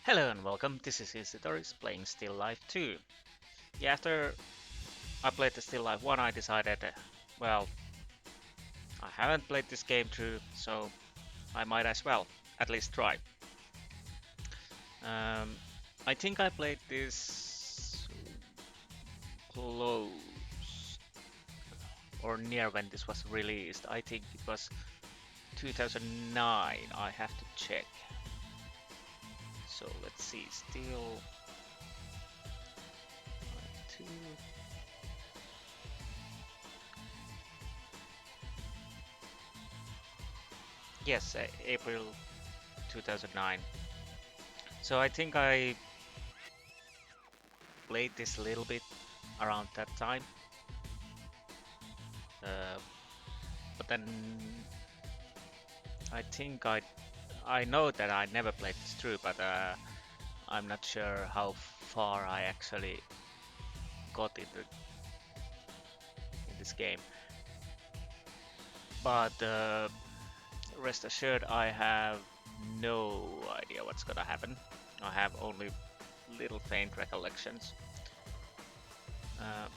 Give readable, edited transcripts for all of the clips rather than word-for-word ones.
Hello and welcome, this is Insti playing Still Life 2. Yeah, after I played the Still Life 1 I decided, well, I haven't played this game through, so I might as well at least try. Um, I think I played this close or near when this was released. I think it was 2009, I have to check. So let's see, Still Life 2. Yes, April 2009. So I think I played this a little bit around that time, uh, but then I think I know that I never played this through, but I'm not sure how far I actually got in this game. But rest assured, I have no idea what's gonna happen. I have only little faint recollections. Uh,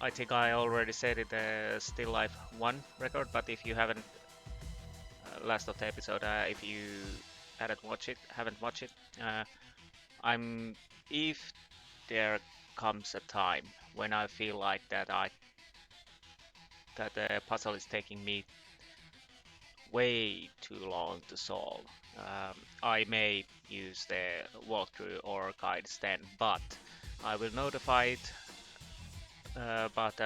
I think I already said it, Still Life 1 record, but if you last of the episode, if you haven't watched it, I'm if there comes a time when I feel like that the puzzle is taking me way too long to solve, I may use the walkthrough or guides then, but I will notify it. But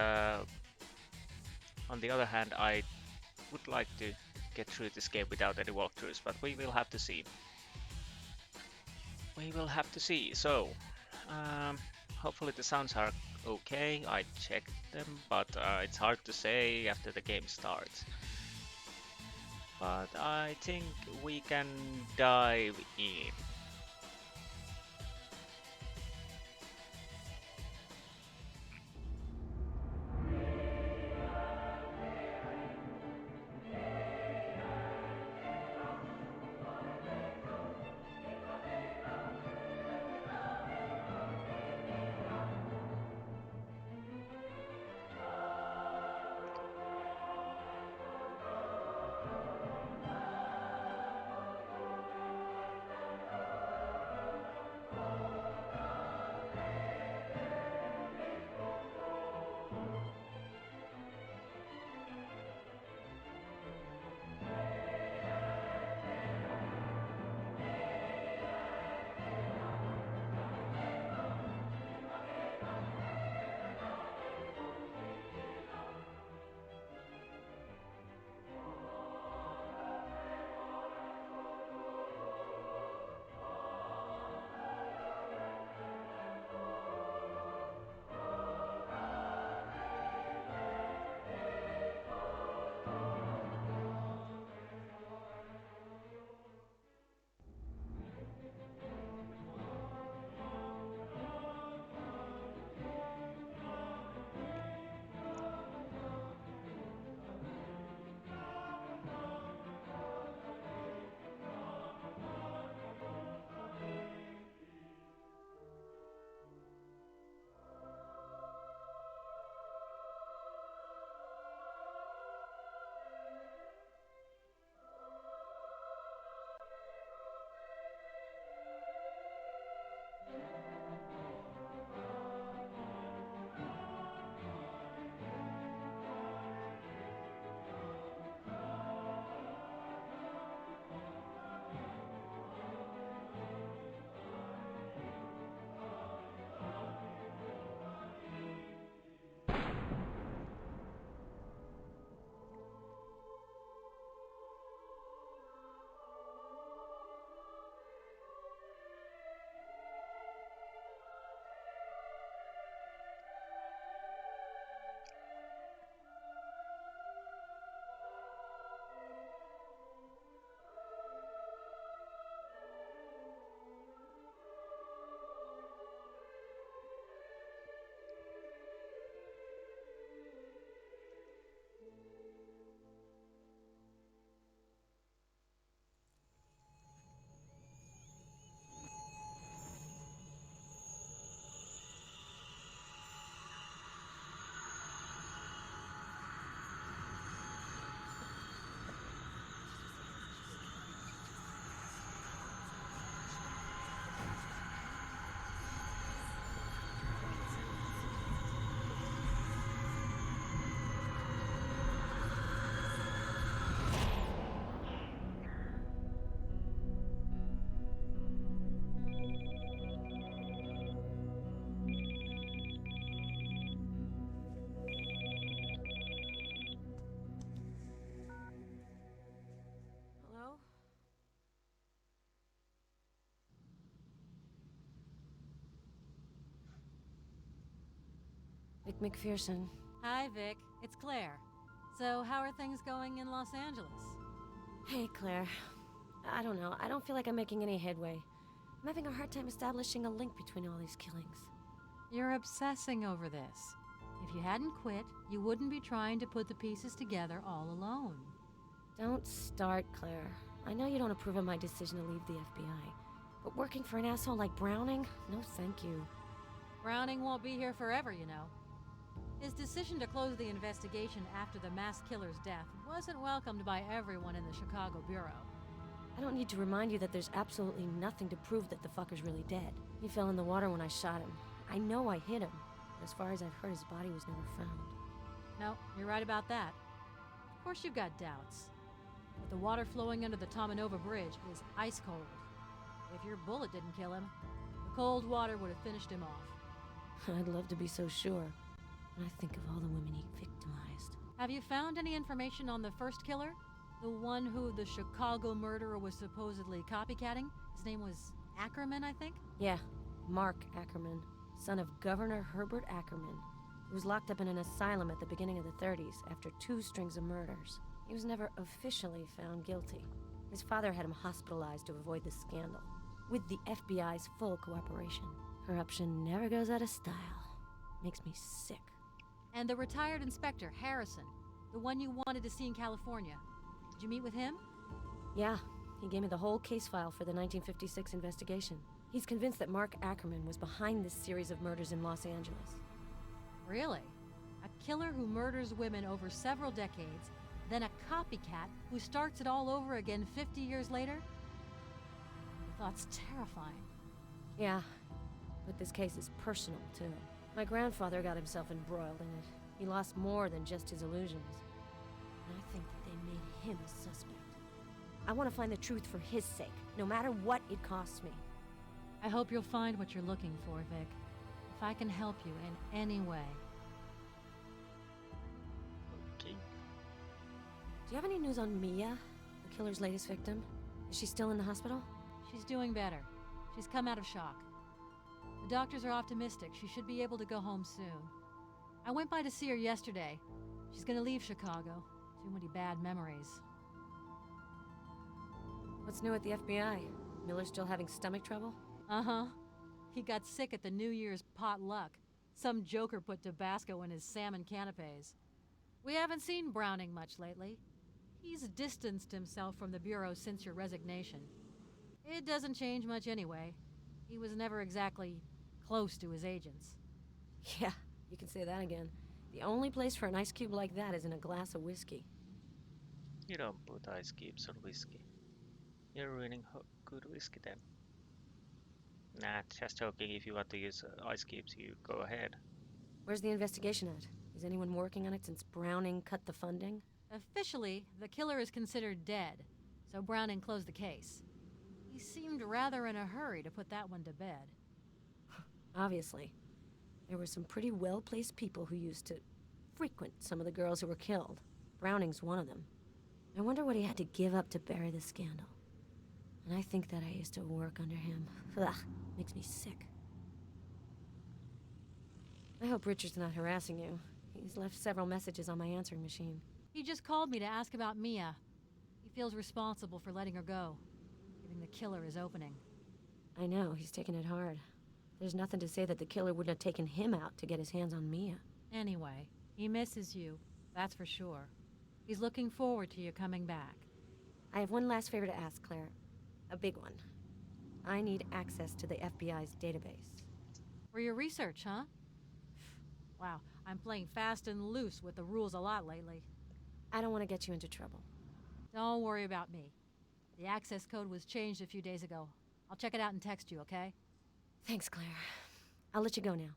on the other hand, I would like to get through this game without any walkthroughs, but we will have to see. We will have to see. So, um, hopefully the sounds are okay. I checked them, but it's hard to say after the game starts. But I think we can dive in. McPherson. Hi, Vic. It's Claire. So, how are things going in Los Angeles? Hey, Claire. I don't know. I don't feel like I'm making any headway. I'm having a hard time establishing a link between all these killings. You're obsessing over this. If you hadn't quit, you wouldn't be trying to put the pieces together all alone. Don't start, Claire. I know you don't approve of my decision to leave the FBI, but working for an asshole like Browning? No, thank you. Browning won't be here forever, you know. His decision to close the investigation after the mass killer's death wasn't welcomed by everyone in the Chicago Bureau. I don't need to remind you that there's absolutely nothing to prove that the fucker's really dead. He fell in the water when I shot him. I know I hit him, but as far as I've heard, his body was never found. No, you're right about that. Of course you've got doubts. But the water flowing under the Tomanova Bridge is ice cold. If your bullet didn't kill him, the cold water would have finished him off. I'd love to be so sure. When I think of all the women he victimized. Have you found any information on the first killer? The one who the Chicago murderer was supposedly copycatting? His name was Ackerman, I think? Yeah, Mark Ackerman, son of Governor Herbert Ackerman. He was locked up in an asylum at the beginning of the 30s after 2 strings of murders. He was never officially found guilty. His father had him hospitalized to avoid the scandal, with the FBI's full cooperation. Corruption never goes out of style. Makes me sick. And the retired inspector, Harrison, the one you wanted to see in California. Did you meet with him? Yeah, he gave me the whole case file for the 1956 investigation. He's convinced that Mark Ackerman was behind this series of murders in Los Angeles. Really? A killer who murders women over several decades, then a copycat who starts it all over again 50 years later? The thought's terrifying. Yeah, but this case is personal, too. My grandfather got himself embroiled in it. He lost more than just his illusions. And I think that they made him a suspect. I want to find the truth for his sake, no matter what it costs me. I hope you'll find what you're looking for, Vic. If I can help you in any way. Okay. Do you have any news on Mia, the killer's latest victim? Is she still in the hospital? She's doing better. She's come out of shock. The doctors are optimistic she should be able to go home soon. I went by to see her yesterday. She's gonna leave Chicago. Too many bad memories. What's new at the FBI? Miller's still having stomach trouble? Uh-huh. He got sick at the New Year's potluck. Some joker put Tabasco in his salmon canapes. We haven't seen Browning much lately. He's distanced himself from the Bureau since your resignation. It doesn't change much anyway. He was never exactly close to his agents. Yeah, you can say that again. The only place for an ice cube like that is in a glass of whiskey. You don't put ice cubes on whiskey. You're ruining good whiskey then. Nah, just joking. If you want to use ice cubes, you go ahead. Where's the investigation at? Is anyone working on it since Browning cut the funding? Officially, the killer is considered dead, so Browning closed the case. He seemed rather in a hurry to put that one to bed. Obviously. There were some pretty well-placed people who used to frequent some of the girls who were killed. Browning's one of them. I wonder what he had to give up to bury the scandal. And I think that I used to work under him. Ugh, makes me sick. I hope Richard's not harassing you. He's left several messages on my answering machine. He just called me to ask about Mia. He feels responsible for letting her go, giving the killer his opening. I know, he's taking it hard. There's nothing to say that the killer wouldn't have taken him out to get his hands on Mia. Anyway, he misses you, that's for sure. He's looking forward to you coming back. I have one last favor to ask, Claire. A big one. I need access to the FBI's database. For your research, huh? Wow, I'm playing fast and loose with the rules a lot lately. I don't want to get you into trouble. Don't worry about me. The access code was changed a few days ago. I'll check it out and text you, okay? Thanks, Claire. I'll let you go now.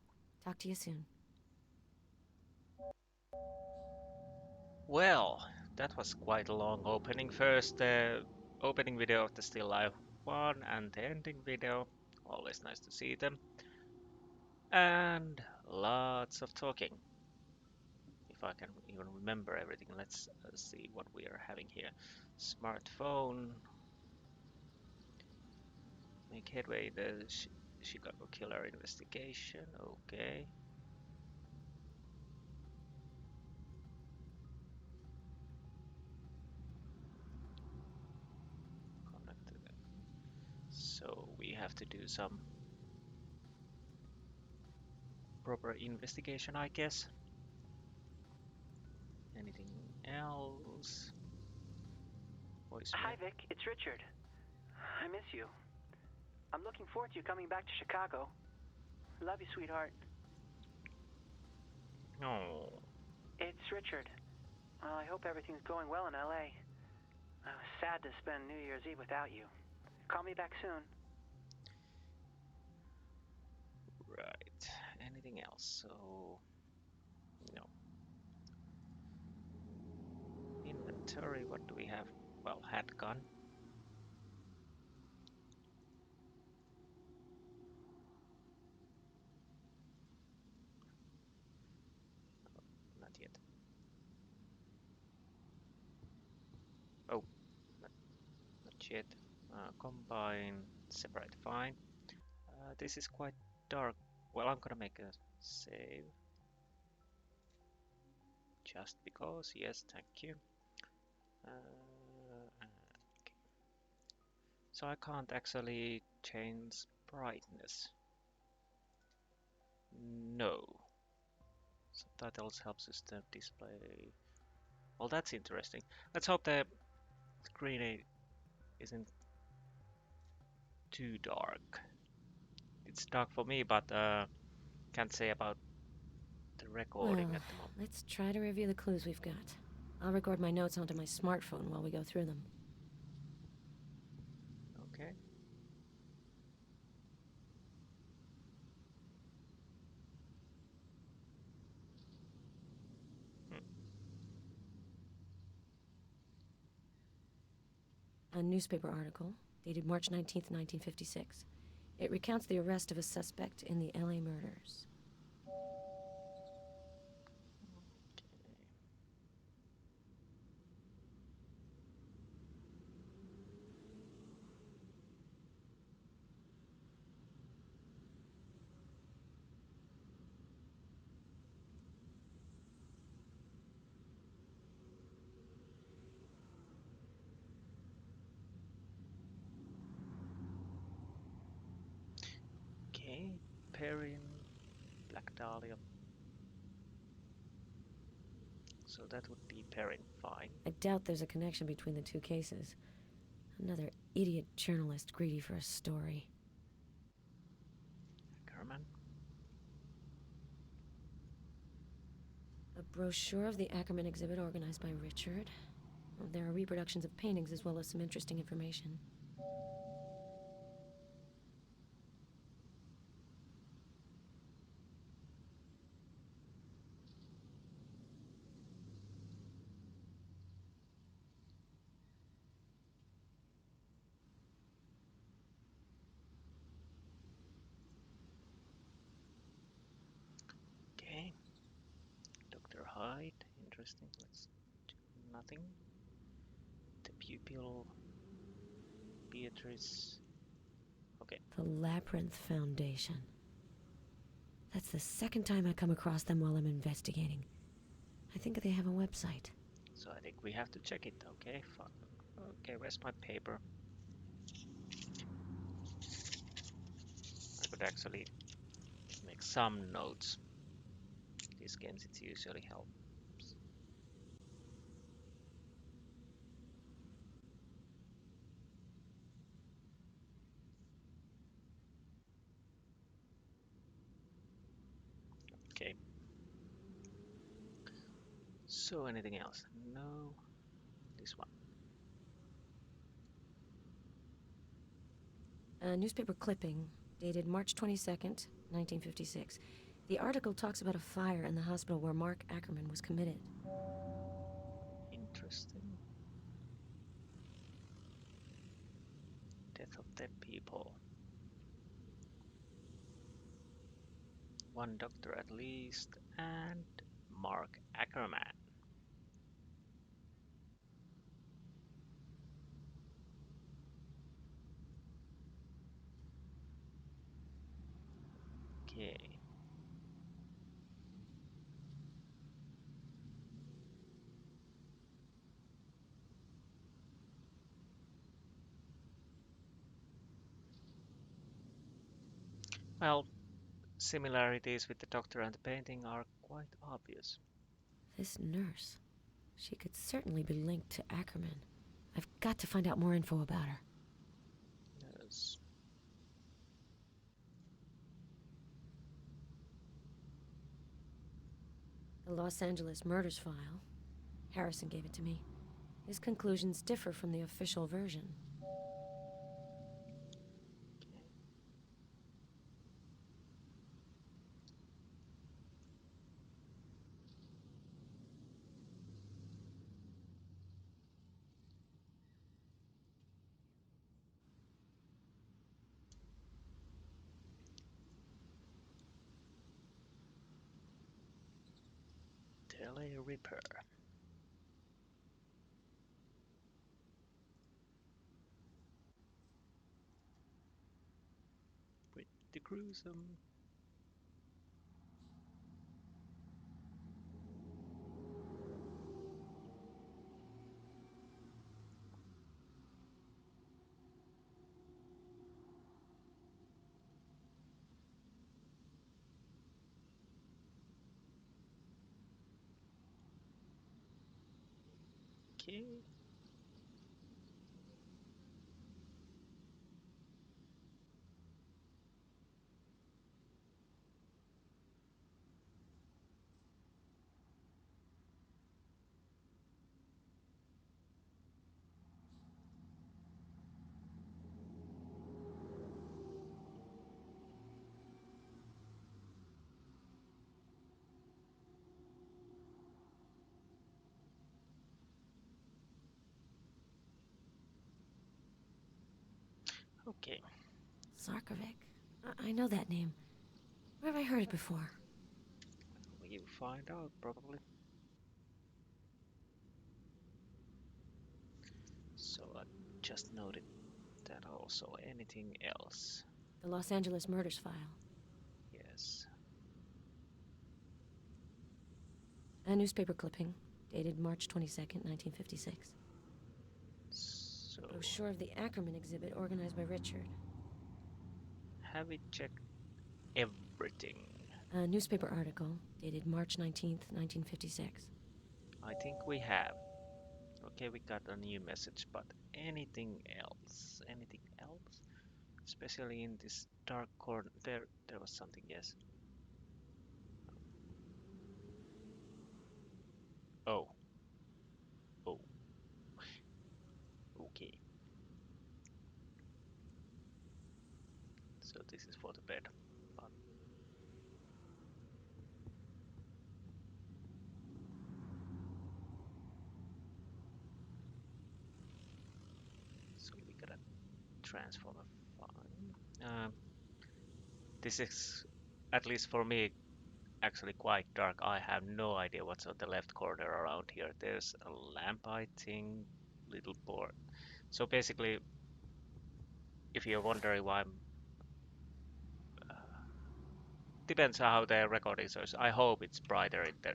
Talk to you soon. Well, that was quite a long opening. First, the opening video of the Still Life 1 and the ending video. Always nice to see them. And lots of talking. If I can even remember everything, let's see what we are having here. Smartphone. Make headway the Chicago killer investigation. Okay. So we have to do some proper investigation, I guess. Anything else? Hi, Voicemail. Vic. It's Richard. I miss you. I'm looking forward to you coming back to Chicago. Love you, sweetheart. Oh, It's Richard. Well, I hope everything's going well in L.A. I was sad to spend New Year's Eve without you. Call me back soon. right. Anything else? So, no. Inventory, what do we have? Well, handgun. Not yet. Oh, not, not yet. Combine, separate, fine. This is quite dark. Well, I'm gonna make a save. Just because, yes, thank you. Okay. So I can't actually change brightness. No. Subtitles help system display. Well, that's interesting. Let's hope the screen isn't too dark. It's dark for me, but can't say about the recording Well, at the moment. let's try to review the clues we've got. I'll record my notes onto my smartphone while we go through them. Okay. Hmm. A newspaper article, dated March 19th, 1956. It recounts the arrest of a suspect in the LA murders. Okay. Perrin, Black Dahlia. So that would be Perrin, fine. I doubt there's a connection between the two cases. Another idiot journalist greedy for a story. Ackerman. A brochure of the Ackerman exhibit organized by Richard. There are reproductions of paintings as well as some interesting information. Okay. Dr. Hyde, interesting. Let's do nothing. The pupil, Beatrice. Okay. The Labyrinth Foundation. That's the second time I come across them while I'm investigating. I think they have a website. So I think we have to check it. Okay. Fuck. Okay. Where's my paper? I could actually make some notes. These games, it usually helps. Okay. So anything else? No. This one. A newspaper clipping, dated March 22nd, 1956. The article talks about a fire in the hospital where Mark Ackerman was committed. Interesting. Death of dead people. One doctor at least, and Mark Ackerman. Okay. Well, similarities with the doctor and the painting are quite obvious. This nurse. She could certainly be linked to Ackerman. I've got to find out more info about her. Yes. The Los Angeles murders file. Harrison gave it to me. His conclusions differ from the official version. Tele Reaper. Pretty gruesome. Okay. Okay. Zarkovic? I know that name. Where have I heard it before? We will find out probably. So I just noted that also. Anything else? The Los Angeles murders file. Yes. A newspaper clipping, dated March 22nd, 1956. So Brochure of the Ackerman exhibit organized by Richard. have we checked everything? A newspaper article, dated March 19th, 1956. I think we have. Okay, we got a new message, but anything else? Anything else? Especially in this dark corner. There was something, yes. Oh, oh, okay. So this is for the bed. But so we got a transformer fine. This is, at least for me, actually quite dark. I have no idea what's on the left corner around here. There's a lamp, I think, little board. So basically, if you're wondering why I'm, depends on how the recordings are. So I hope it's brighter in the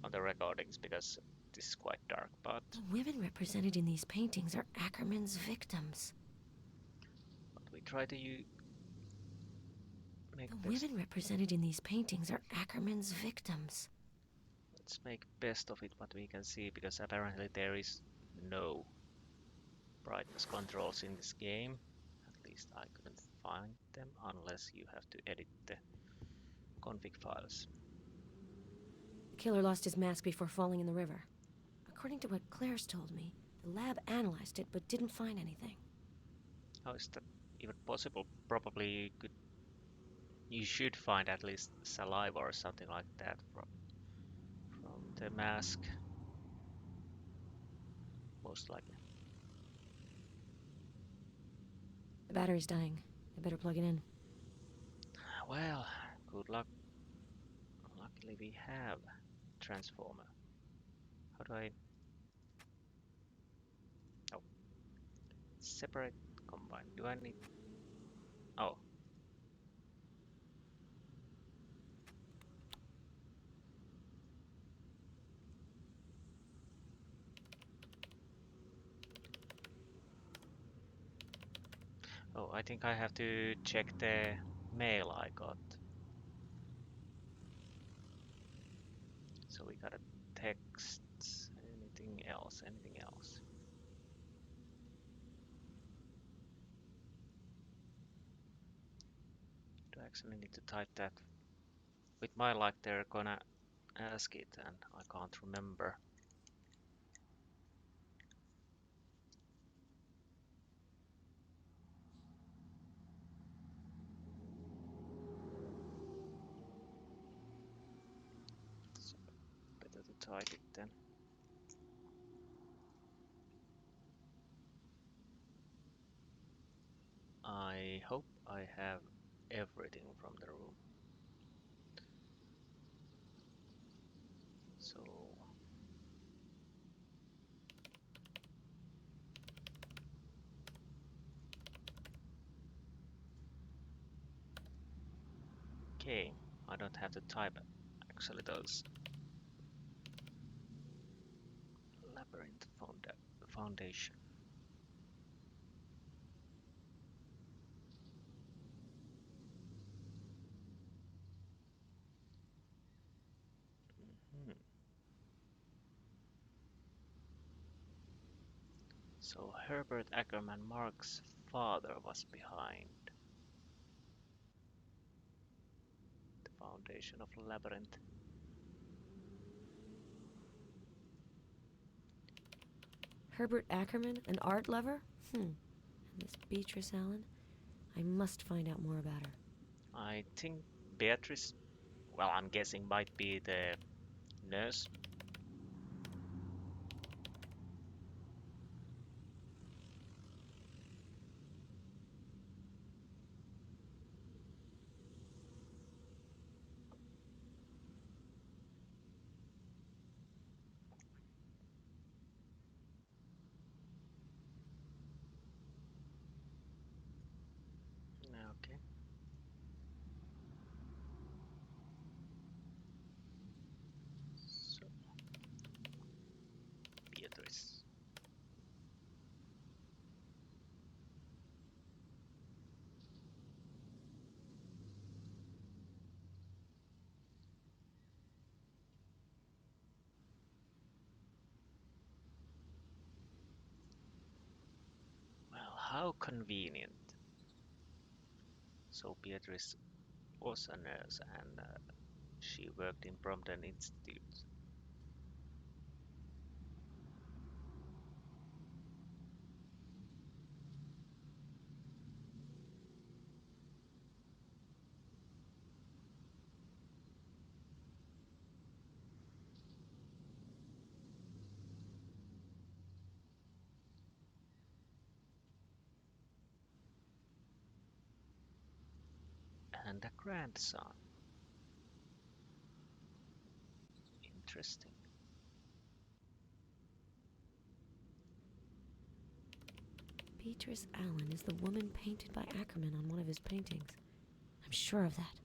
on the recordings because this is quite dark. But The women represented in these paintings are Ackerman's victims. we try to make The best. women represented in these paintings are Ackerman's victims. Let's make best of it what we can see because apparently there is no brightness controls in this game. At least I couldn't find them unless you have to edit the config files. The killer lost his mask before falling in the river. According to what Claire's told me, the lab analyzed it but didn't find anything. How is that even possible? Probably you should find at least saliva or something like that from the mask. Most likely. The battery's dying. I better plug it in. Well, good luck. Luckily we have transformer. How do I... Oh, separate, combine. Do I need... Oh, oh, I think I have to check the mail I got. So we got a text. Anything else? Anything else? Do I actually need to type that? With my luck, they're gonna ask it, and I can't remember. So better to type it then. I hope I have everything from the room. So okay, I don't have to type actually those labyrinth foundation. Mhm. So Herbert Ackerman Mark's father was behind the foundation of labyrinth. Herbert Ackerman, an art lover? And this Beatrice Allen? I must find out more about her. I think Beatrice, well, I'm guessing might be the nurse. Okay. So Beatrice. Well, how convenient. So Beatrice was a nurse and she worked in Brompton Institute. And a grandson. Interesting. Beatrice Allen is the woman painted by Ackerman on one of his paintings. I'm sure of that.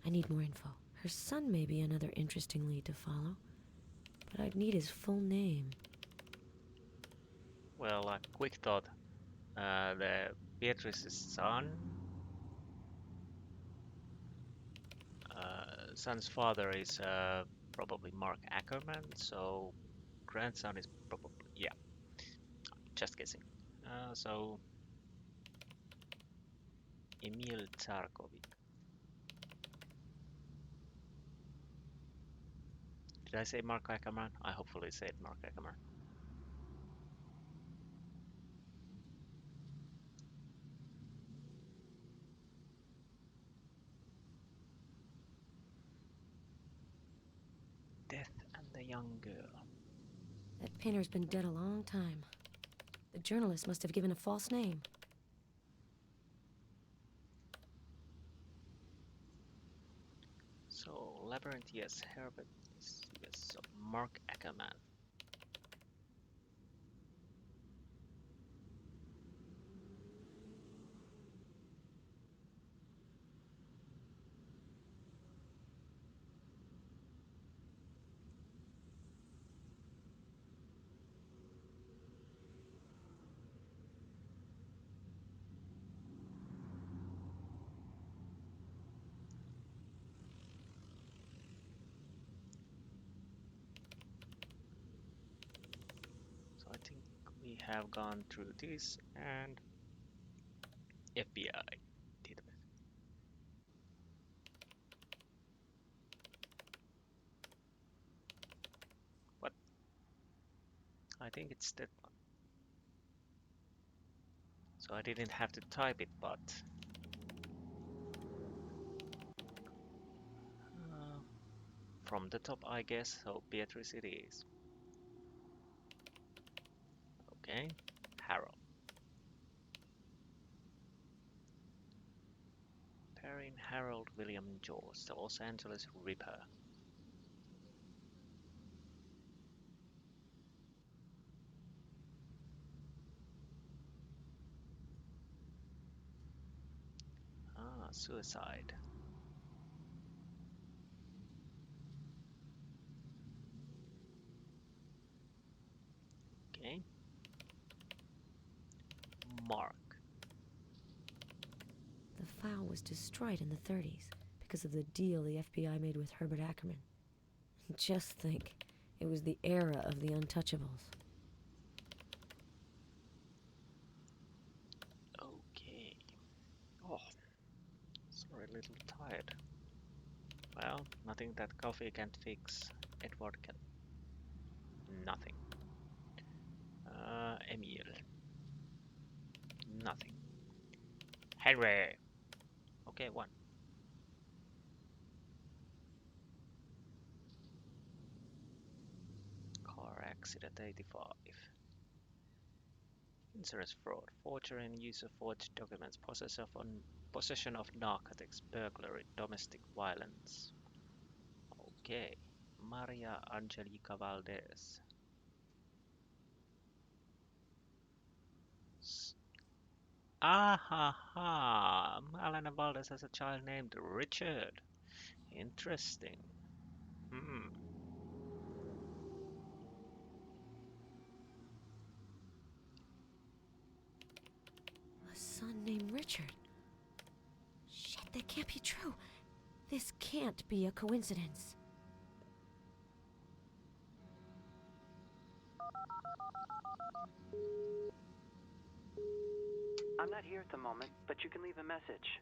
I need more info. Her son may be another interesting lead to follow, but I'd need his full name. Well, a quick thought. The Beatrice's son's father is probably Mark Ackerman, so grandson is probably, yeah, just guessing. So Emil Tsarkovic. Did I say Mark Ackerman? I hopefully said Mark Ackerman. Death and the Young Girl. That painter's been dead a long time. The journalist must have given a false name. So Labyrinth, yes. Herbert, yes. So Mark Ackerman. have gone through this and FBI database. What? I think it's that one. So I didn't have to type it, but uh, from the top, I guess. So Beatrice it is. Okay, Harold. Perrin Harold William George, the Los Angeles Ripper. Ah, suicide. Okay. Mark. The file was destroyed in the 30s because of the deal the FBI made with Herbert Ackerman. Just think, it was the era of the untouchables. Okay. Oh, sorry, a little tired. Well, nothing that coffee can't fix. Edward can. Nothing. Emil. Nothing. Henry. Okay, one. Car accident 85. Insurance fraud, forgery and use of forged documents, possession of narcotics, burglary, domestic violence. Okay. Maria Angelica Valdez. Ah ha ha! Alana Valdez has a child named Richard. Interesting. Hmm. A son named Richard. Shit, that can't be true. This can't be a coincidence. I'm not here at the moment, but you can leave a message.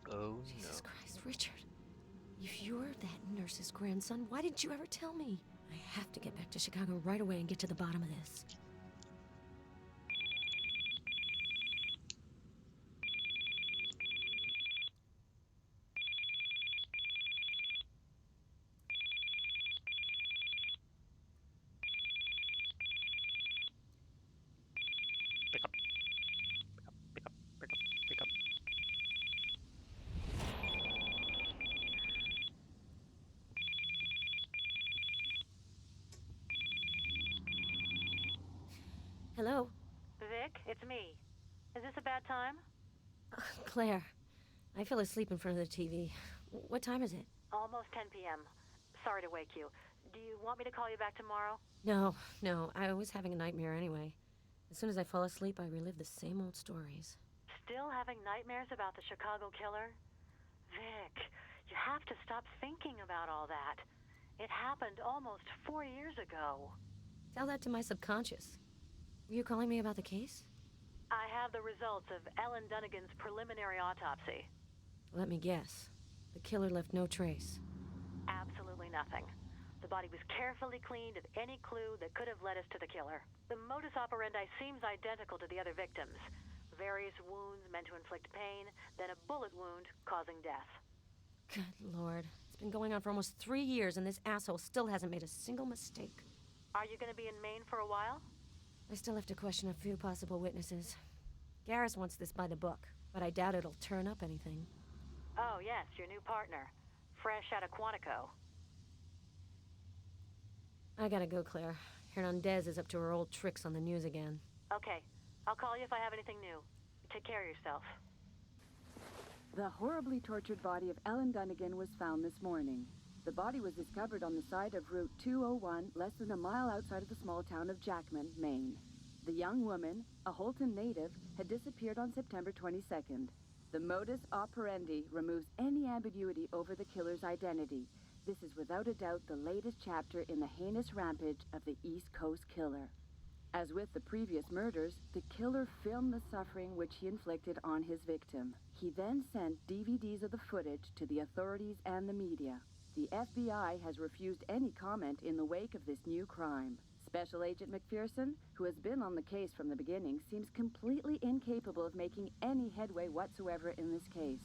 Oh Jesus no. Christ, Richard. If you're that nurse's grandson, why didn't you ever tell me? I have to get back to Chicago right away and get to the bottom of this. Pick up, pick up, pick up, pick up. Hello? Vic, it's me. Is this a bad time? Claire. I fell asleep in front of the TV. What time is it? Almost 10 p.m. Sorry to wake you. Do you want me to call you back tomorrow? No. I was having a nightmare anyway. As soon as I fall asleep, I relive the same old stories. Still having nightmares about the Chicago killer? Vic, you have to stop thinking about all that. It happened almost 4 years ago. Tell that to my subconscious. Were you calling me about the case? I have the results of Ellen Dunnigan's preliminary autopsy. Let me guess. The killer left no trace. Absolutely nothing. The body was carefully cleaned of any clue that could have led us to the killer. The modus operandi seems identical to the other victims. Various wounds meant to inflict pain, then a bullet wound causing death. Good Lord. It's been going on for almost 3 years and this asshole still hasn't made a single mistake. Are you going to be in Maine for a while? I still have to question a few possible witnesses. Garrus wants this by the book, but I doubt it'll turn up anything. Oh, yes, your new partner. Fresh out of Quantico. I gotta go, Claire. Hernandez is up to her old tricks on the news again. Okay, I'll call you if I have anything new. Take care of yourself. The horribly tortured body of Ellen Dunnigan was found this morning. The body was discovered on the side of Route 201, less than a mile outside of the small town of Jackman, Maine. The young woman, a Holton native, had disappeared on September 22nd. The modus operandi removes any ambiguity over the killer's identity. This is without a doubt the latest chapter in the heinous rampage of the East Coast Killer. As with the previous murders, the killer filmed the suffering which he inflicted on his victim. He then sent DVDs of the footage to the authorities and the media. The FBI has refused any comment in the wake of this new crime. Special Agent McPherson, who has been on the case from the beginning, seems completely incapable of making any headway whatsoever in this case.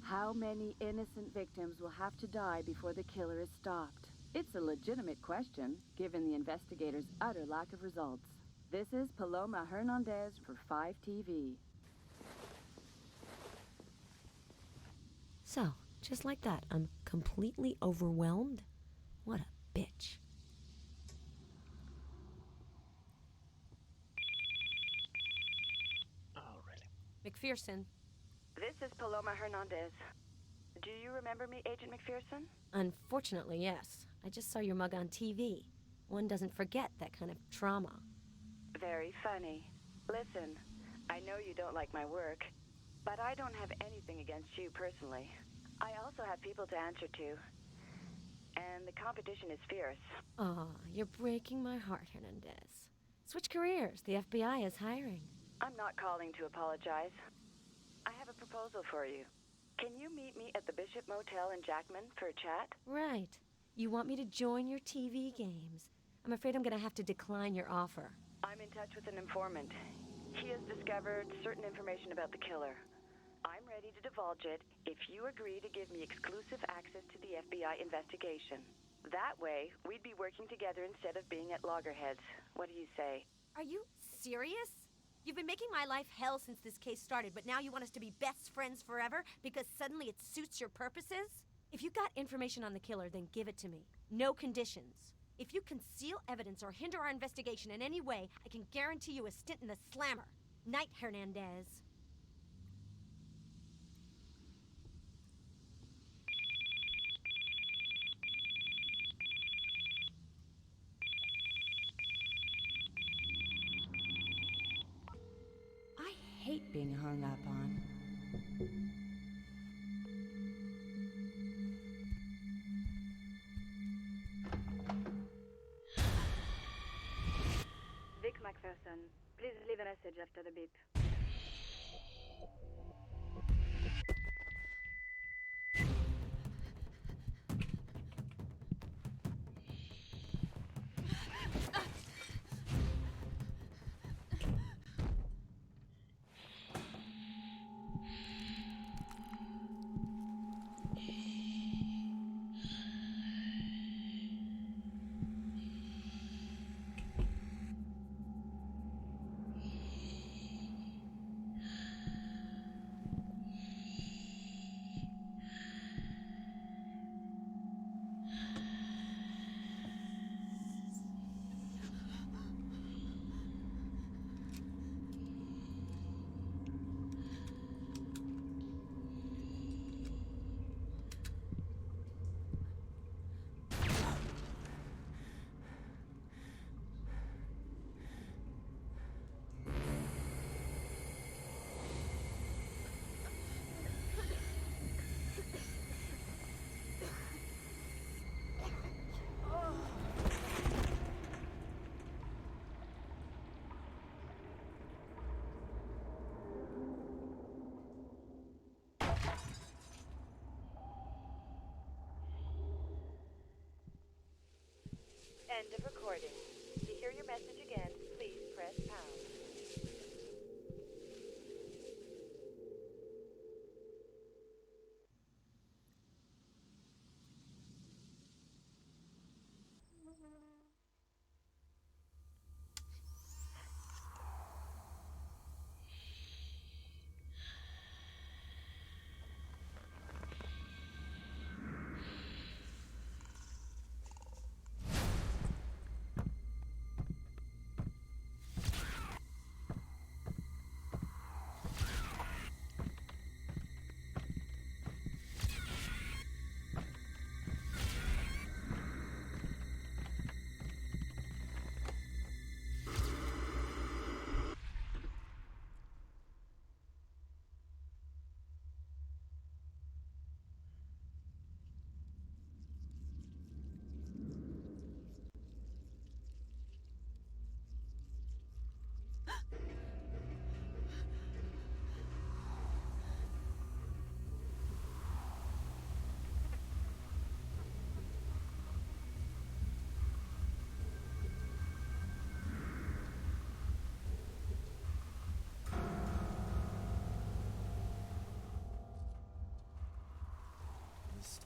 How many innocent victims will have to die before the killer is stopped? It's a legitimate question, given the investigators' utter lack of results. This is Paloma Hernandez for 5TV. So, just like that, I'm completely overwhelmed? What a bitch. Oh, really? McPherson. This is Paloma Hernandez. Do you remember me, Agent McPherson? Unfortunately, yes. I just saw your mug on TV. One doesn't forget that kind of trauma. Very funny. Listen, I know you don't like my work, but I don't have anything against you personally. I also have people to answer to, and the competition is fierce. Aw, you're breaking my heart, Hernandez. Switch careers. The FBI is hiring. I'm not calling to apologize. I have a proposal for you. Can you meet me at the Bishop Motel in Jackman for a chat? Right. You want me to join your TV games. I'm afraid I'm gonna have to decline your offer. I'm in touch with an informant. He has discovered certain information about the killer. I'm ready to divulge it if you agree to give me exclusive access to the FBI investigation. That way, we'd be working together instead of being at loggerheads. What do you say? Are you serious? You've been making my life hell since this case started, but now you want us to be best friends forever because suddenly it suits your purposes? If you got information on the killer, then give it to me. No conditions. If you conceal evidence or hinder our investigation in any way, I can guarantee you a stint in the slammer. Night, Hernandez. I hate being hung up on. Vic McPherson, please leave a message after the beep. End of recording. To hear your message again, please press pound.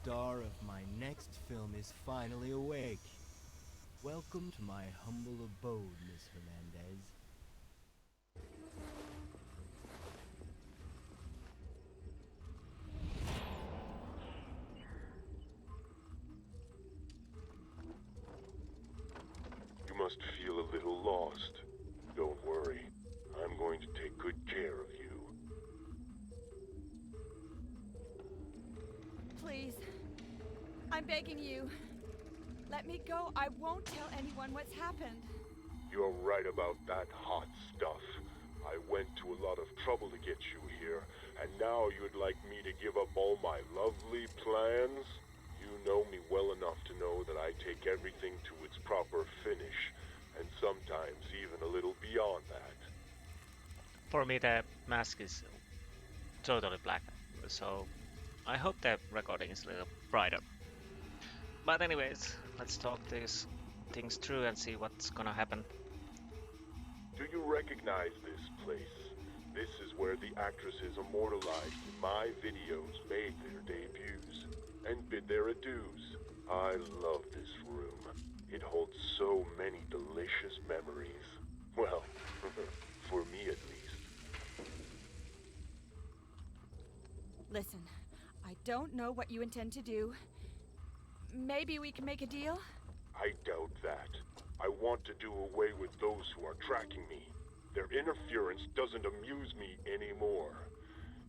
star of my next film is finally awake. Welcome to my humble abode, Miss Hernandez. You must feel a little lost. Don't worry. I'm going to take good care of you. Please. I'm begging you. Let me go. I won't tell anyone what's happened. You're right about that hot stuff. I went to a lot of trouble to get you here, and now you'd like me to give up all my lovely plans? You know me well enough to know that I take everything to its proper finish, and sometimes even a little beyond that. For me, the mask is totally black, so I hope the recording is a little brighter. But anyways, let's talk these things through and see what's gonna happen. Do you recognize this place? This is where the actresses immortalized in my videos made their debuts and bid their adieus. I love this room. It holds so many delicious memories. Well, for me at least. Listen, I don't know what you intend to do. Maybe we can make a deal? I doubt that. I want to do away with those who are tracking me. Their interference doesn't amuse me anymore.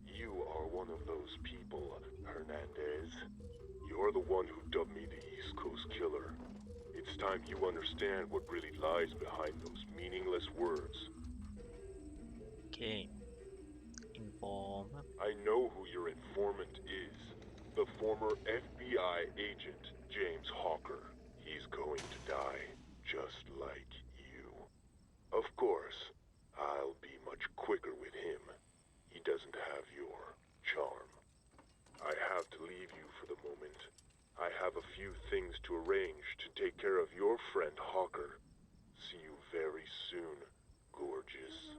You are one of those people, Hernandez. You're the one who dubbed me the East Coast Killer. It's time you understand what really lies behind those meaningless words. Okay. Inform. I know who your informant is. The former FBI agent, James Hawker. He's going to die, just like you. Of course, I'll be much quicker with him. He doesn't have your charm. I have to leave you for the moment. I have a few things to arrange to take care of your friend Hawker. See you very soon, gorgeous.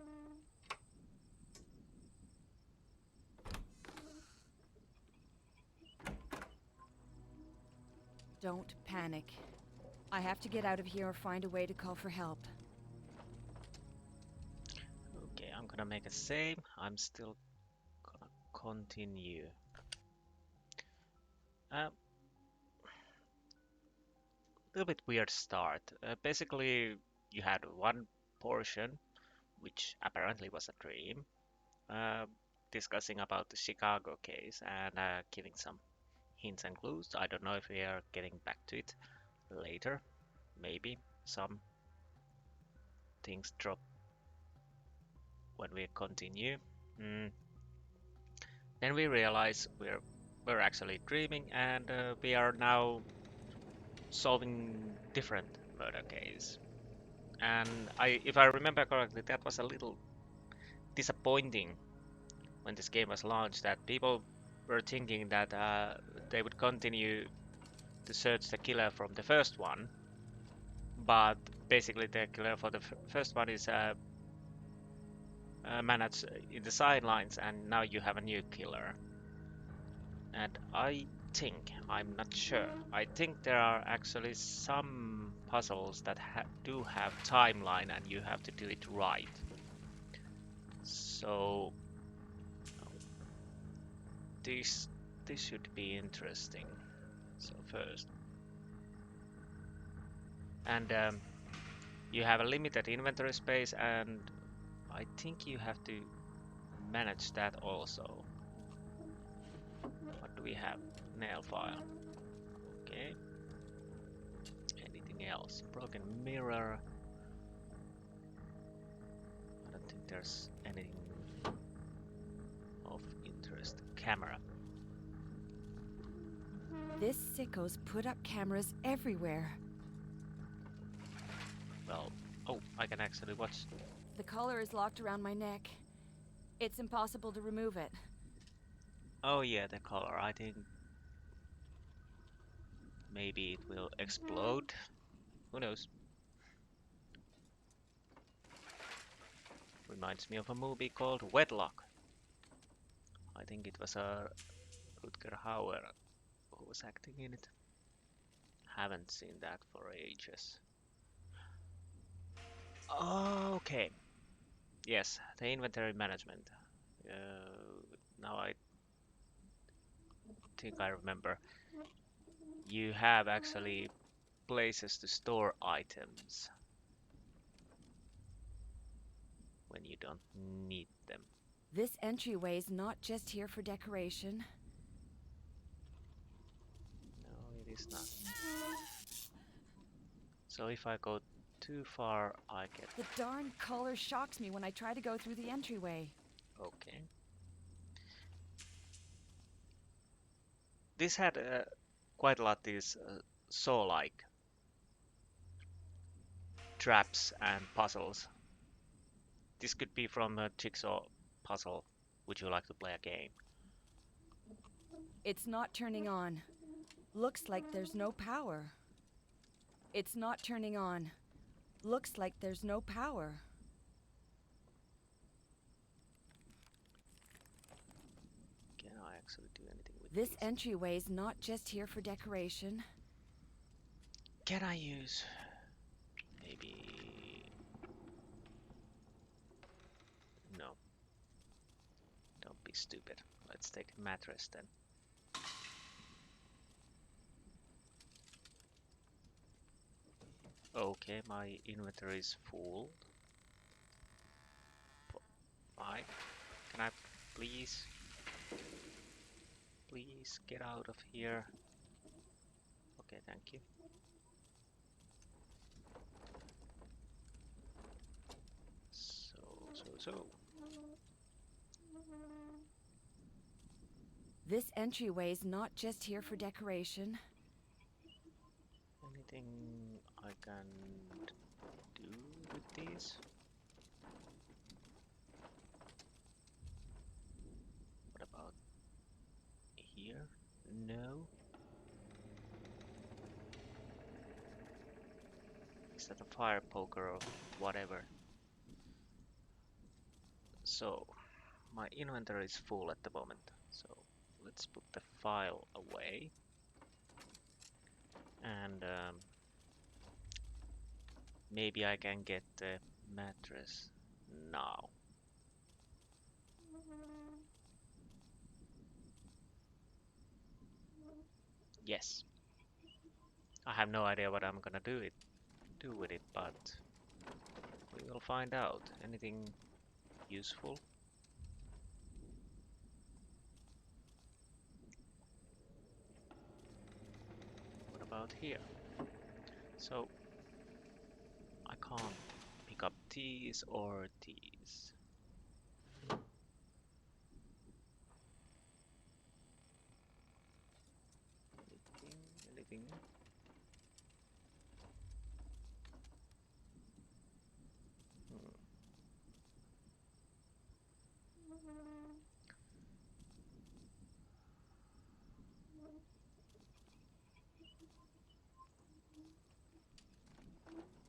Don't panic. I have to get out of here or find a way to call for help. Okay, I'm gonna make a save. I'm still gonna continue. A little bit weird start. Basically, you had one portion, which apparently was a dream, uh, discussing about the Chicago case and giving some hints and clues. I don't know if we are getting back to it later. Maybe some things drop when we continue. Mm. Then we realize we're actually dreaming, and we are now solving different murder case. And if I remember correctly, that was a little disappointing when this game was launched. That people were thinking that they would continue to search the killer from the first one, but basically the killer for the first one is managed in the sidelines, and now you have a new killer. And I'm not sure, I think there are actually some puzzles that do have timeline and you have to do it right. So this should be interesting. So first, and you have a limited inventory space, and I think you have to manage that also. What do we have? Nail file. Okay. Anything else? Broken mirror. I don't think there's anything of interest. Camera. This sicko's put up cameras everywhere. Well, oh, I can actually watch. The collar is locked around my neck. It's impossible to remove it. Oh yeah, the color. I think maybe it will explode. Who knows? Reminds me of a movie called Wedlock. I think it was a Rutger Hauer who was acting in it. Haven't seen that for ages. Okay. Yes, the inventory management. Now I think I remember. You have actually places to store items when you don't need them. This entryway's not just here for decoration. No, it is not. So if I go too far, I get... The darn color shocks me when I try to go through the entryway. Okay. This had quite a lot of these saw-like traps and puzzles. This could be from a jigsaw puzzle. Would you like to play a game? It's not turning on. Looks like there's no power. It's not turning on. Looks like there's no power. Can I actually do anything with This these? entryway's not just here for decoration. Can I use maybe... No. Don't be stupid. Let's take a mattress then. Okay, my inventory is full. Fine. Can I please get out of here? Okay, thank you. So. This entryway's not just here for decoration. Anything I can do with these? What about here? No. Is that a fire poker or whatever? So, my inventory is full at the moment. So, let's put the file away. And maybe I can get the mattress now. Yes. I have no idea what I'm gonna do with it, but we will find out. Anything useful? What about here? So I can't pick up these or these. Anything?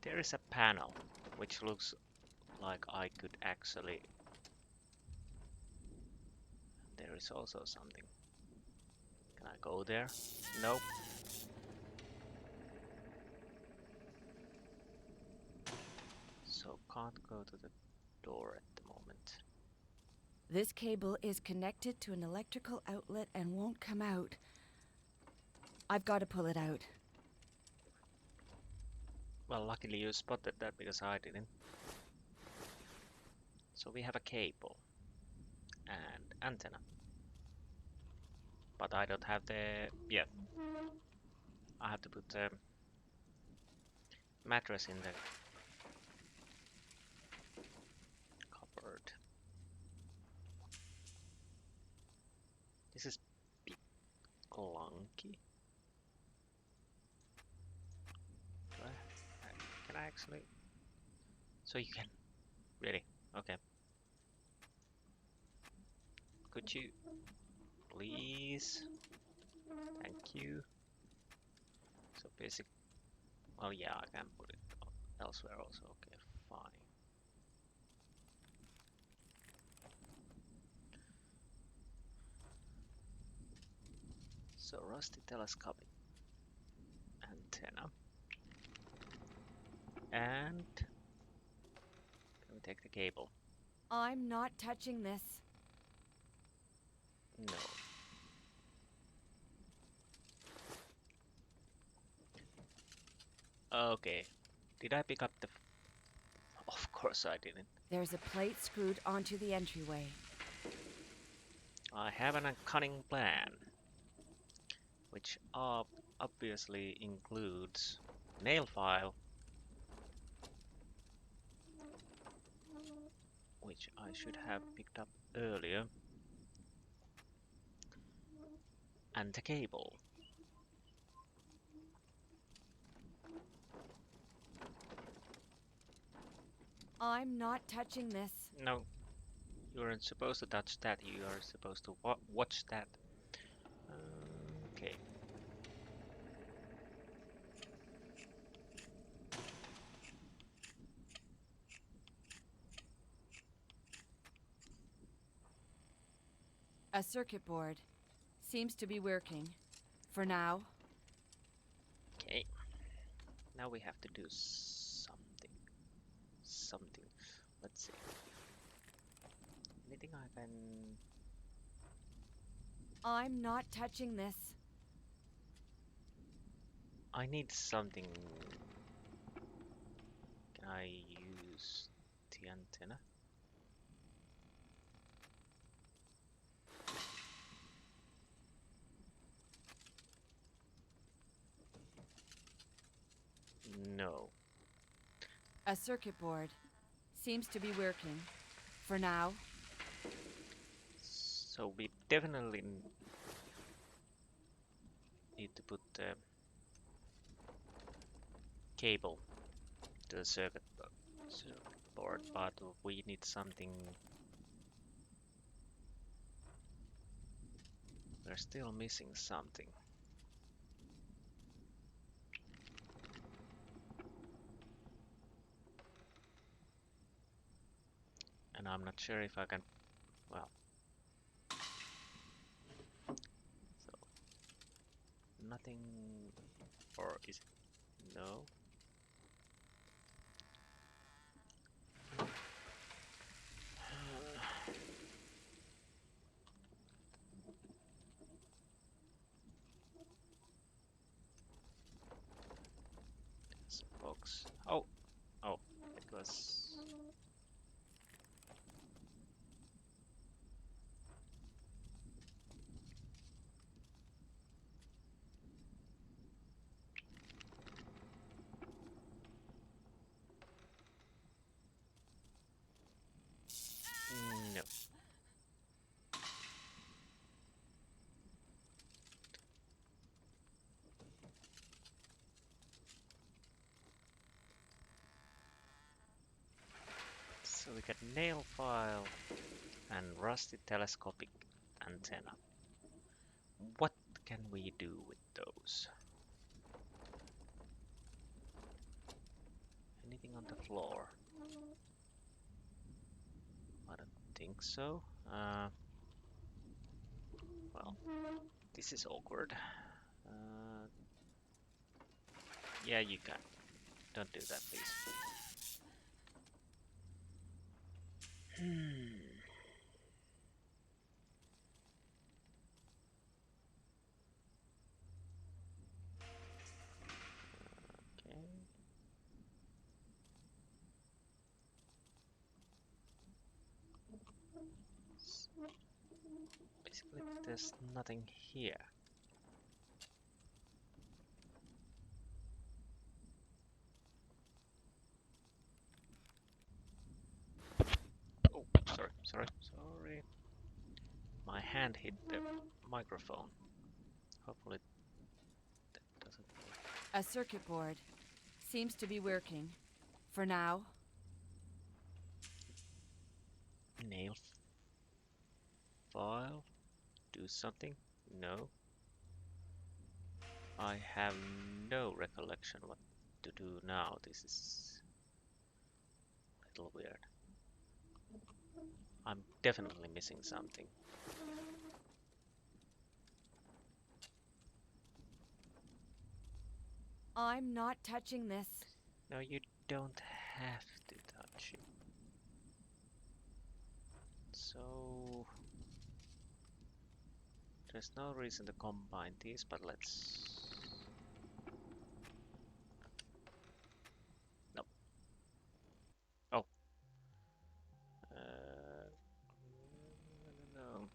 There is a panel which looks like I could actually... There is also something. Can I go there? Nope. So can't go to the door at the moment. This cable is connected to an electrical outlet and won't come out. I've got to pull it out. Well, luckily you spotted that because I didn't. So we have a cable and antenna. But I don't have the... Yeah. I have to put the mattress in the cupboard. This is a bit clunky. Can I actually... So you can... Really? Okay. Could you... Please? Thank you. So basic... Well, yeah, I can put it elsewhere also. Okay, fine. So rusty telescopic antenna. And can we take the cable? I'm not touching this. No. Okay. Did I pick up the... Of course I didn't. There's a plate screwed onto the entryway. I have a cunning plan, which obviously includes nail file, which I should have picked up earlier, and the cable. I'm not touching this. No, you aren't supposed to touch that, you are supposed to watch that. Okay. A circuit board. Seems to be working. For now. Okay. Now we have to do something. Something. Let's see. Anything I can... I'm not touching this. I need something. Can I use the antenna? No. A circuit board. Seems to be working. For now. So we definitely need to put the cable to the circuit board, but we need something. We're still missing something. And I'm not sure if I can, well, so nothing, or is it? No. This box. Oh, it was. No. So we got nail file and rusty telescopic antenna. What can we do with those? Anything on the floor? I don't think so. Well, this is awkward. Yeah, you can. Don't do that, please. Okay. Basically, there's nothing here. Oh, sorry. My hand hit the microphone. Hopefully that doesn't work. A circuit board. Seems to be working. For now. Nail file? Do something? No. I have no recollection what to do now. This is a little weird. I'm definitely missing something. I'm not touching this. No, you don't have to touch it. So there's no reason to combine these, but let's... Nope. Oh. No.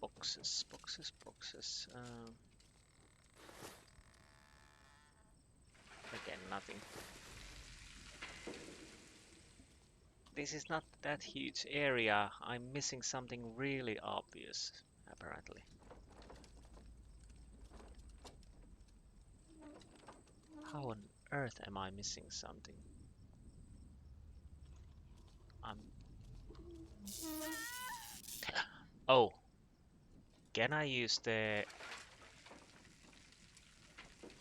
Boxes, boxes, boxes. Again, nothing. This is not that huge area. I'm missing something really obvious, apparently. How on earth am I missing something? I'm... Oh! Can I use the...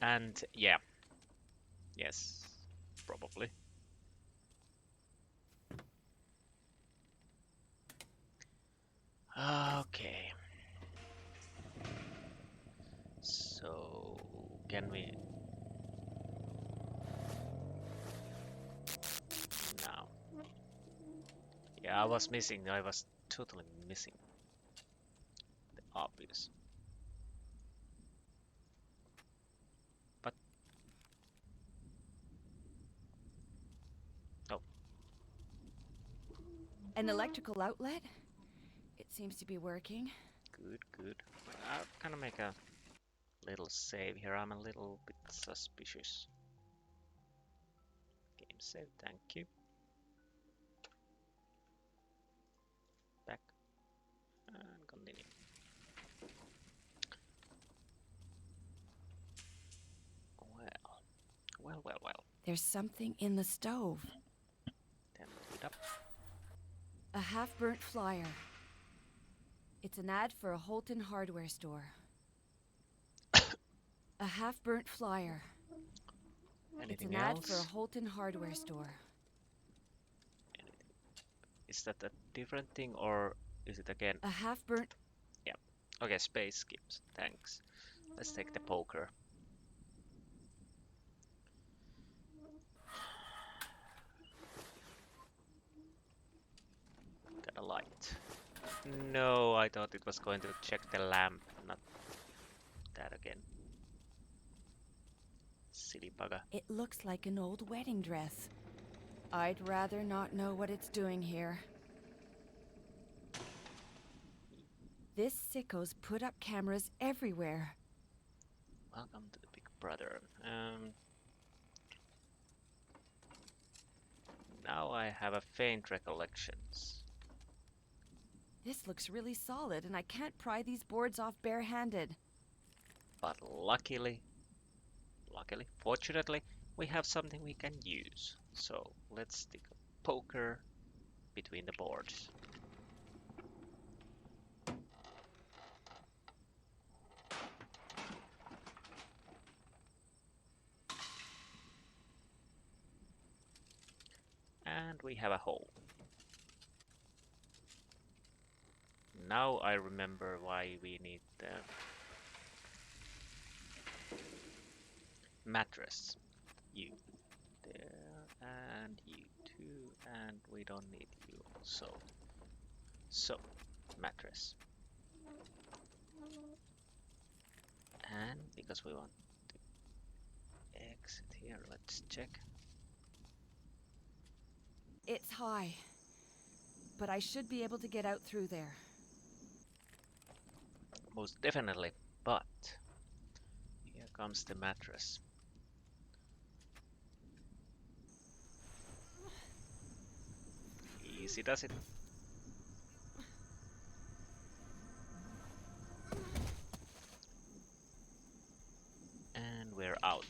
And yeah. Yes. Probably. Okay. So... Can we... Now. Yeah, I was totally missing the obvious. But... Oh. An electrical outlet? It seems to be working. Good, good. I'll kind of make a little save here. I'm a little bit suspicious. Game save, thank you. Back. And continue. Well. There's something in the stove. Then move it up. A half-burnt flyer. It's an ad for a Holton hardware store. A half-burnt flyer. Anything It's an else? ad for a Holton hardware store. Anything. Is that a different thing or is it again? A half-burnt... Yeah. Okay, space skips. Thanks. Let's take the poker. Got a light. No, I thought it was going to check the lamp, not that again. Silly bugger. It looks like an old wedding dress. I'd rather not know what it's doing here. This sicko's put up cameras everywhere. Welcome to the Big Brother. Now I have a faint recollections. This looks really solid, and I can't pry these boards off barehanded. But fortunately, we have something we can use. So let's stick a poker between the boards. And we have a hole. Now I remember why we need the mattress. You there, and you too, and we don't need you also. So, mattress. And because we want to exit here, let's check. It's high, but I should be able to get out through there. Most definitely, but here comes the mattress. Easy does it. And we're out.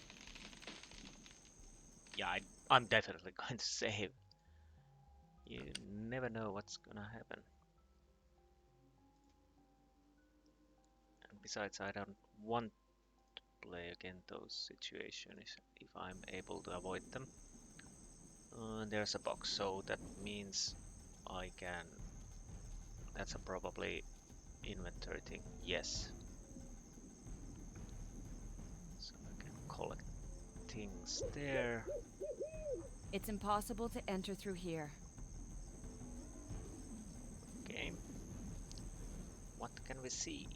Yeah, I'm definitely going to save. You never know what's gonna happen. And besides, I don't want to play again those situations if I'm able to avoid them. There's a box, so that means I can... That's a probably inventory thing. Yes. So I can collect things there. It's impossible to enter through here. Okay. What can we see?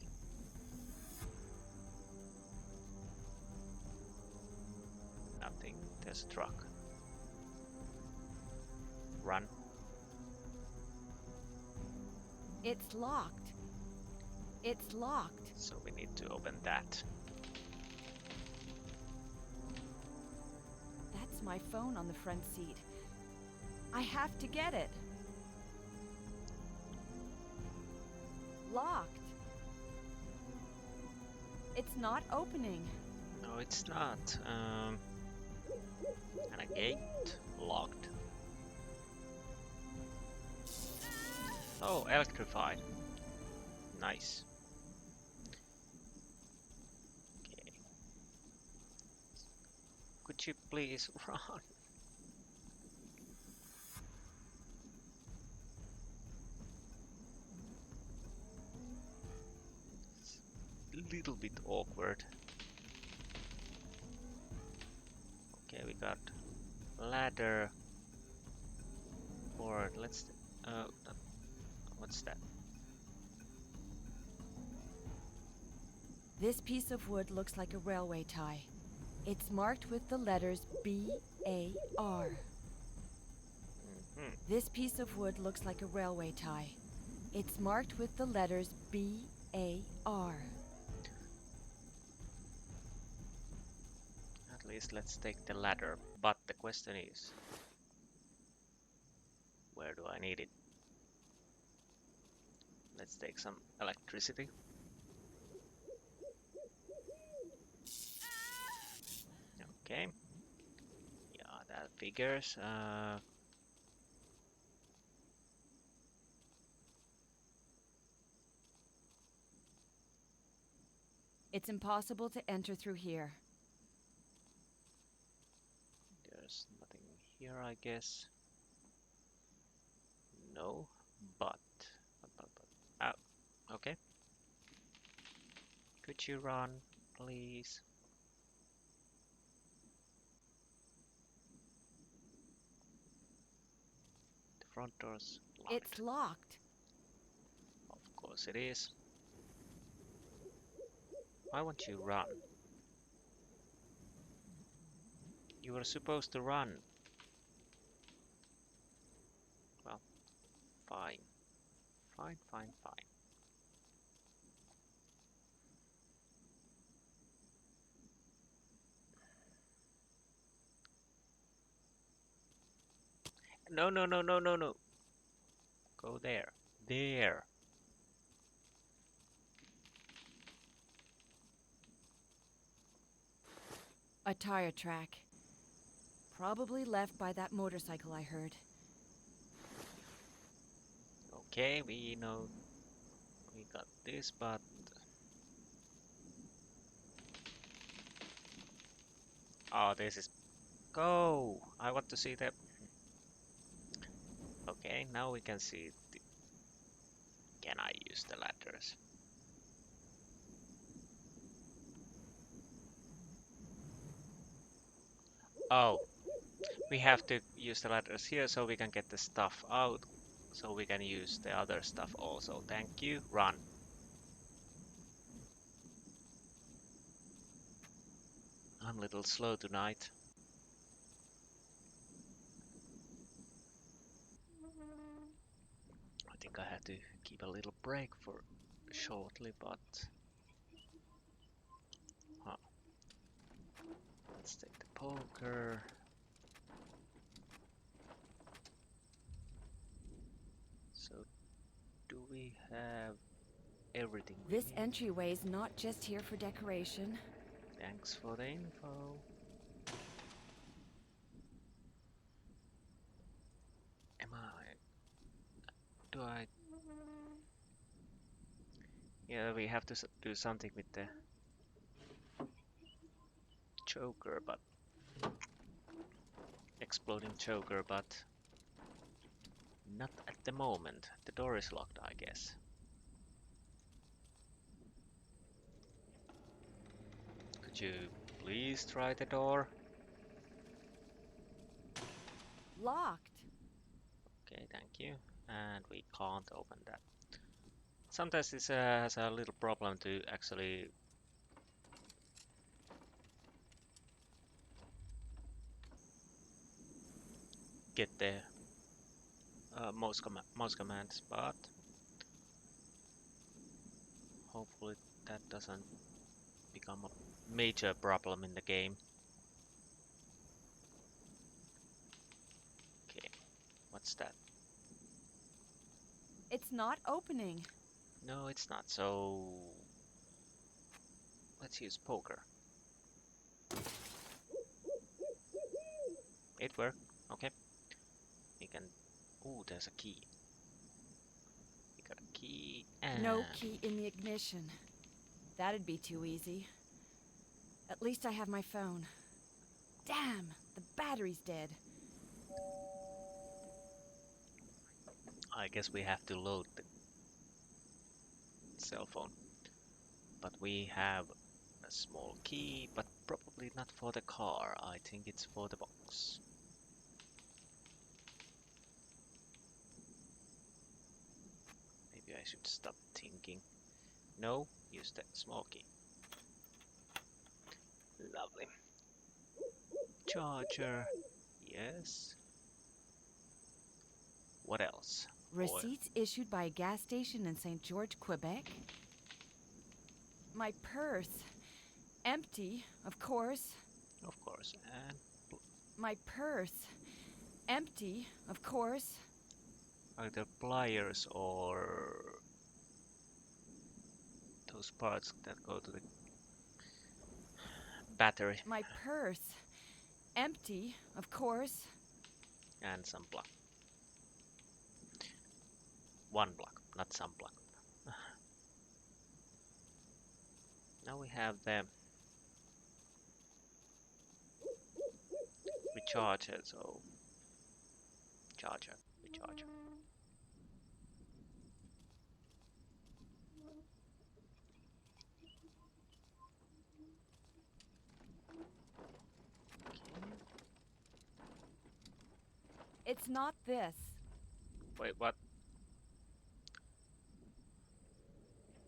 Nothing. There's a truck. Run. It's locked. It's locked. So we need to open that. That's my phone on the front seat. I have to get it. Locked. It's not opening. No, it's not. And a gate locked. Oh, electrified. Nice. Okay. Could you please run? It's a little bit awkward. Okay, we got ladder. Board. Let's. What's that? This piece of wood looks like a railway tie. It's marked with the letters B-A-R. This piece of wood looks like a railway tie. It's marked with the letters B-A-R. At least let's take the ladder. But the question is, where do I need it? Let's take some electricity. Okay. Yeah, that figures. It's impossible to enter through here. There's nothing here, I guess. No, but. Ah, okay. Could you run, please? The front door's locked. It's locked. Of course it is. Why won't you run? You were supposed to run. Well, fine. Fine, fine, fine. No, no, no, no, no, no. Go there. There. A tire track. Probably left by that motorcycle I heard. Okay, we know we got this, but oh, this is go. I want to see the. Okay, now we can see. Can I use the ladders? Oh, we have to use the ladders here so we can get the stuff out, so we can use the other stuff also. Thank you. Run. I'm a little slow tonight. I think I had to keep a little break for shortly, but huh. Let's take the poker. So, do we have everything we This need? entryway's not just here for decoration. Thanks for the info. Am I? Do I? Yeah, we have to do something with the choker, but exploding choker, but not at the moment. The door is locked, I guess. Could you please try the door? Locked. Okay, thank you. And we can't open that. Sometimes this has a little problem to actually get the mouse commands, but hopefully that doesn't become a major problem in the game. Okay, what's that? It's not opening. No, it's not. So let's use poker. It worked. Okay. We can. Ooh, there's a key. We got a key and No key in the ignition. That'd be too easy. At least I have my phone. Damn, the battery's dead. I guess we have to load the cell phone. But we have a small key, but probably not for the car. I think it's for the box. Maybe I should stop thinking. No, use the small key. Lovely. Charger. Yes. What else? Receipts issued by a gas station in St. George, Quebec. My purse. Empty, of course. Of course. And My purse. Empty, of course. either pliers or those parts that go to the battery My purse. Empty, of course. and some block. One block, not some block. Now we have the recharger, so recharger. Okay. It's not this. Wait, what?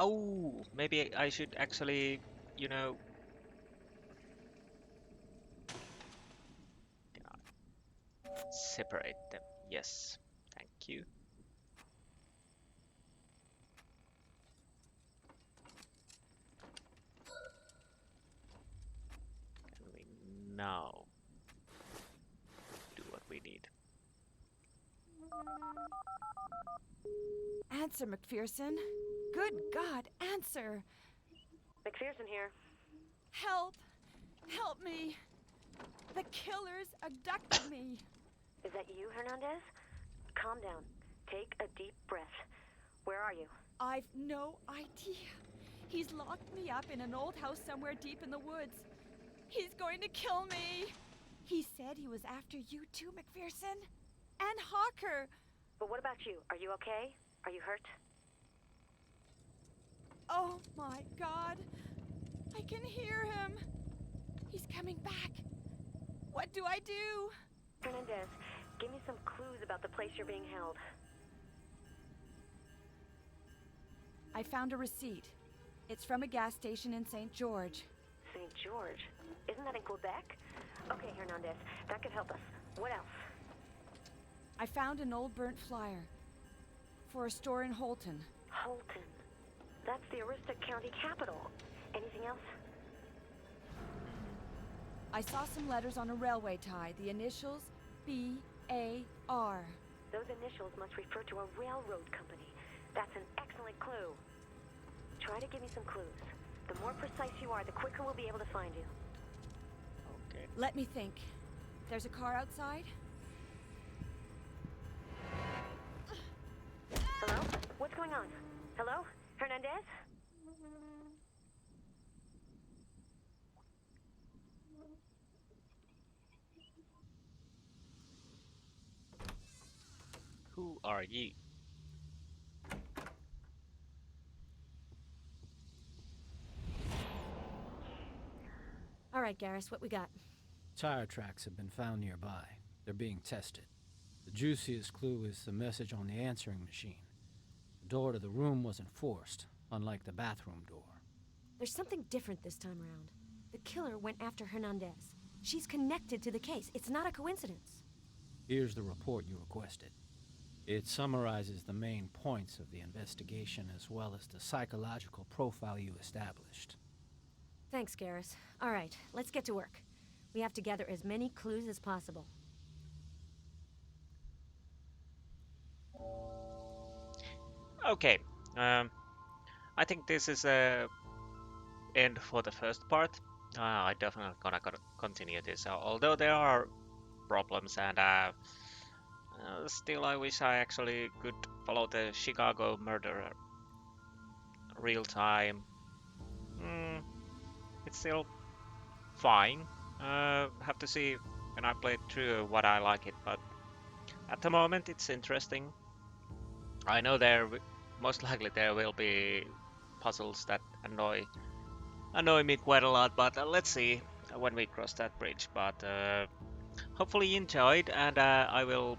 Oh, maybe I should actually, you know, separate them. Yes, thank you. Can we now do what we need? Answer, McPherson. Good God, answer. McPherson here. Help! Help me! The killers abducted me. Is that you, Hernandez? Calm down. Take a deep breath. Where are you? I've no idea. He's locked me up in an old house somewhere deep in the woods. He's going to kill me. He said he was after you too, McPherson. And Hawker. But what about you? Are you okay? Are you hurt? Oh my God. I can hear him. He's coming back. What do I do? Hernandez, give me some clues about the place you're being held. I found a receipt. It's from a gas station in St. George. St. George? Isn't that in Quebec? Okay, Hernandez, that could help us. What else? I found an old burnt flyer for a store in Holton. Holton. That's the Aroostook County capital. Anything else? I saw some letters on a railway tie, the initials B.A.R. Those initials must refer to a railroad company. That's an excellent clue. Try to give me some clues. The more precise you are, the quicker we'll be able to find you. Okay. Let me think. There's a car outside? Hello? What's going on? Hello? Hernandez? Who are you? Alright, Garrus, what we got? Tire tracks have been found nearby. They're being tested. The juiciest clue is the message on the answering machine. The door to the room wasn't forced, unlike the bathroom door. There's something different this time around. The killer went after Hernandez. She's connected to the case. It's not a coincidence. Here's the report you requested. It summarizes the main points of the investigation as well as the psychological profile you established. Thanks, Garrus. Alright, let's get to work. We have to gather as many clues as possible. Okay, I think this is a end for the first part. I definitely gonna continue this, although there are problems and still I wish I actually could follow the Chicago murderer real time. It's still fine. Have to see when I play through what I like it, but at the moment it's interesting. I know most likely there will be puzzles that annoy me quite a lot, but let's see when we cross that bridge. But hopefully you enjoyed, and I will,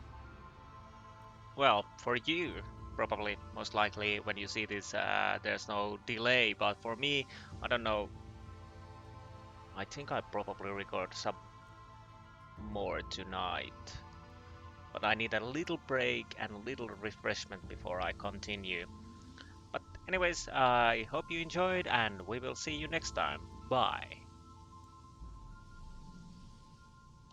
well, for you probably most likely when you see this there's no delay, but for me, I don't know, I think I probably record some more tonight, but I need a little break and a little refreshment before I continue. But anyways, I hope you enjoyed, and we will see you next time. Bye.